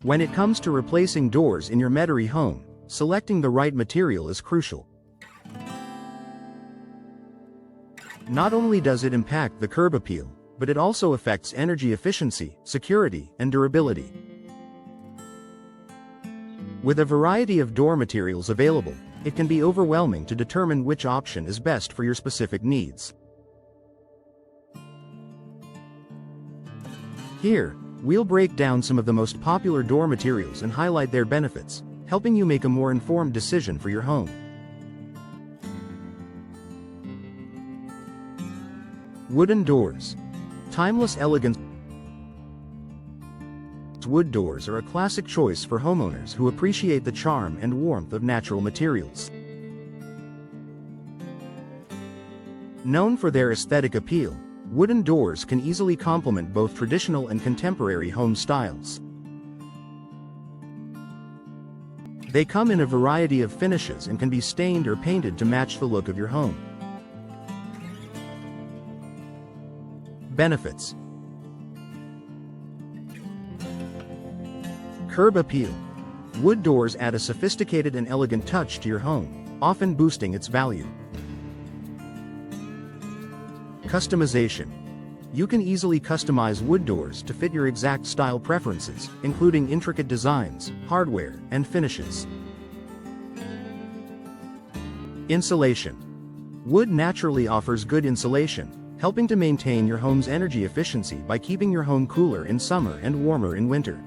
When it comes to replacing doors in your Metairie home, selecting the right material is crucial. Not only does it impact the curb appeal, but it also affects energy efficiency, security, and durability. With a variety of door materials available, it can be overwhelming to determine which option is best for your specific needs. Here, we'll break down some of the most popular door materials and highlight their benefits, helping you make a more informed decision for your home. Wooden doors. Timeless elegance. Wood doors are a classic choice for homeowners who appreciate the charm and warmth of natural materials. Known for their aesthetic appeal, wooden doors can easily complement both traditional and contemporary home styles. They come in a variety of finishes and can be stained or painted to match the look of your home. Benefits. Curb appeal. Wood doors add a sophisticated and elegant touch to your home, often boosting its value. Customization. You can easily customize wood doors to fit your exact style preferences, including intricate designs, hardware, and finishes. Insulation. Wood naturally offers good insulation, helping to maintain your home's energy efficiency by keeping your home cooler in summer and warmer in winter.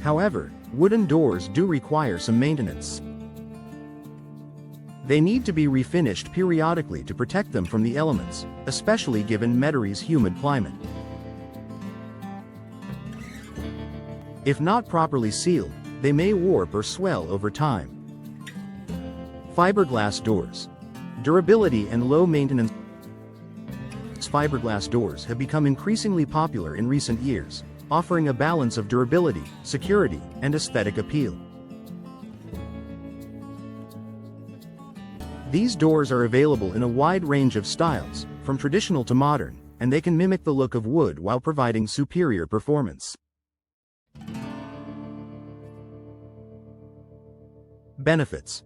However, wooden doors do require some maintenance. They need to be refinished periodically to protect them from the elements, especially given Metairie's humid climate. If not properly sealed, they may warp or swell over time. Fiberglass doors. Durability and low maintenance. Fiberglass doors have become increasingly popular in recent years, offering a balance of durability, security, and aesthetic appeal. These doors are available in a wide range of styles, from traditional to modern, and they can mimic the look of wood while providing superior performance. Benefits.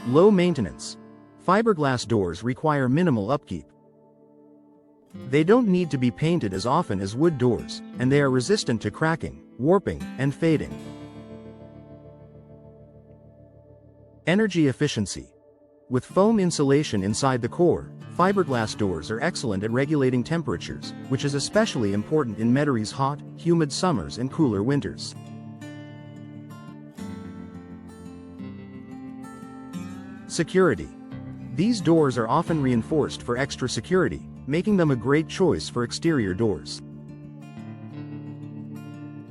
Low maintenance. Fiberglass doors require minimal upkeep. They don't need to be painted as often as wood doors, and they are resistant to cracking, warping, and fading. Energy efficiency. With foam insulation inside the core, fiberglass doors are excellent at regulating temperatures, which is especially important in Metairie's hot, humid summers and cooler winters. Security. These doors are often reinforced for extra security, making them a great choice for exterior doors.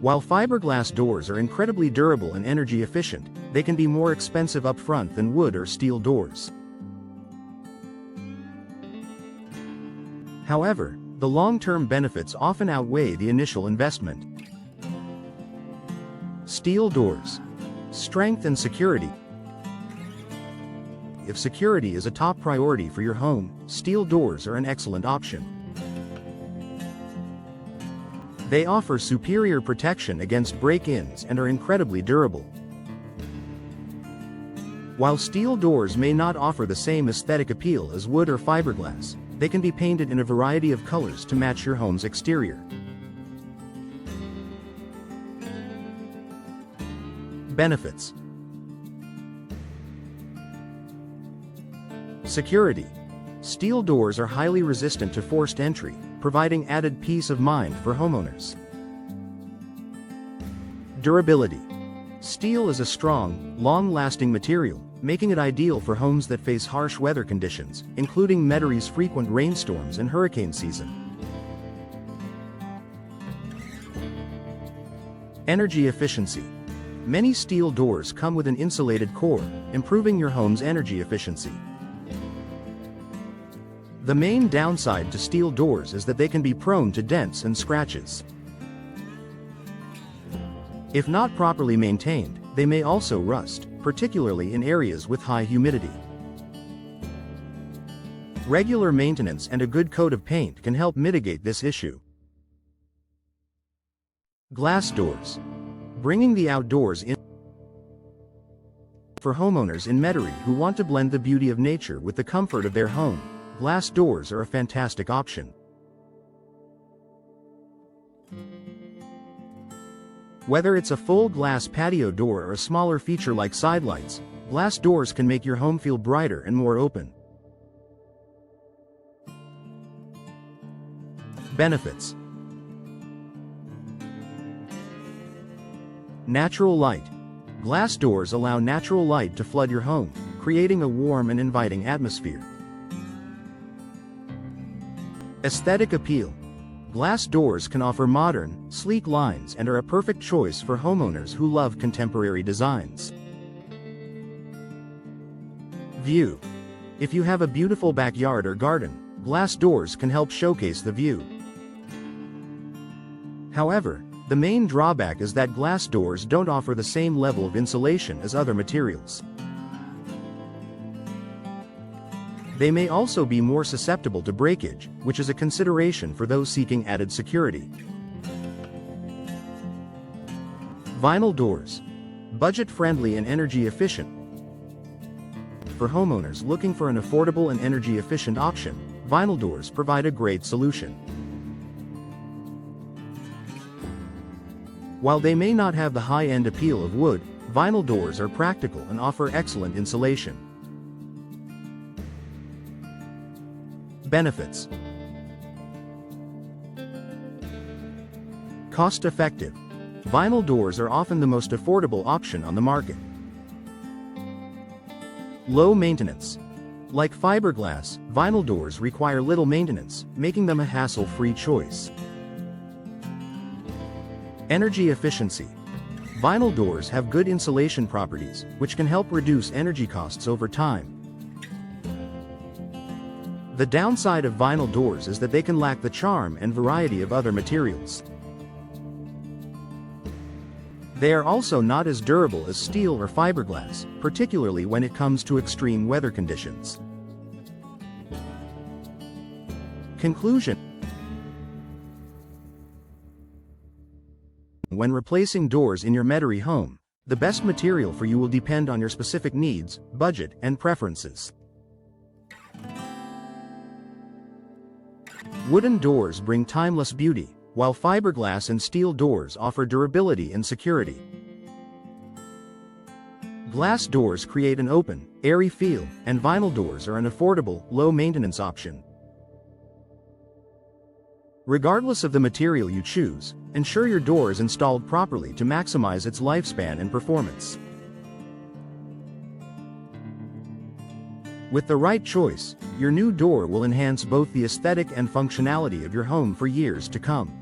While fiberglass doors are incredibly durable and energy efficient, they can be more expensive up front than wood or steel doors. However, the long-term benefits often outweigh the initial investment. Steel doors. Strength and security. If security is a top priority for your home, steel doors are an excellent option. They offer superior protection against break-ins and are incredibly durable. While steel doors may not offer the same aesthetic appeal as wood or fiberglass, they can be painted in a variety of colors to match your home's exterior. Benefits. Security. Steel doors are highly resistant to forced entry, providing added peace of mind for homeowners. Durability. Steel is a strong, long-lasting material, making it ideal for homes that face harsh weather conditions, including Metairie's frequent rainstorms and hurricane season. Energy efficiency. Many steel doors come with an insulated core, improving your home's energy efficiency. The main downside to steel doors is that they can be prone to dents and scratches. If not properly maintained, they may also rust, particularly in areas with high humidity. Regular maintenance and a good coat of paint can help mitigate this issue. Glass doors. Bringing the outdoors in. For homeowners in Metairie who want to blend the beauty of nature with the comfort of their home, glass doors are a fantastic option. Whether it's a full glass patio door or a smaller feature like side lights, glass doors can make your home feel brighter and more open. Benefits. Natural light. Glass doors allow natural light to flood your home, creating a warm and inviting atmosphere. Aesthetic appeal. Glass doors can offer modern, sleek lines and are a perfect choice for homeowners who love contemporary designs. View. If you have a beautiful backyard or garden, glass doors can help showcase the view. However, the main drawback is that glass doors don't offer the same level of insulation as other materials. They may also be more susceptible to breakage, which is a consideration for those seeking added security. Vinyl doors. Budget-friendly and energy-efficient. For homeowners looking for an affordable and energy-efficient option, vinyl doors provide a great solution. While they may not have the high-end appeal of wood, vinyl doors are practical and offer excellent insulation. Benefits. Cost-effective. Vinyl doors are often the most affordable option on the market. Low maintenance. Like fiberglass, vinyl doors require little maintenance, making them a hassle-free choice. Energy efficiency. Vinyl doors have good insulation properties, which can help reduce energy costs over time. The downside of vinyl doors is that they can lack the charm and variety of other materials. They are also not as durable as steel or fiberglass, particularly when it comes to extreme weather conditions. Conclusion. When replacing doors in your Metairie home, the best material for you will depend on your specific needs, budget, and preferences. Wooden doors bring timeless beauty, while fiberglass and steel doors offer durability and security. Glass doors create an open, airy feel, and vinyl doors are an affordable, low-maintenance option. Regardless of the material you choose, ensure your door is installed properly to maximize its lifespan and performance. With the right choice, your new door will enhance both the aesthetic and functionality of your home for years to come.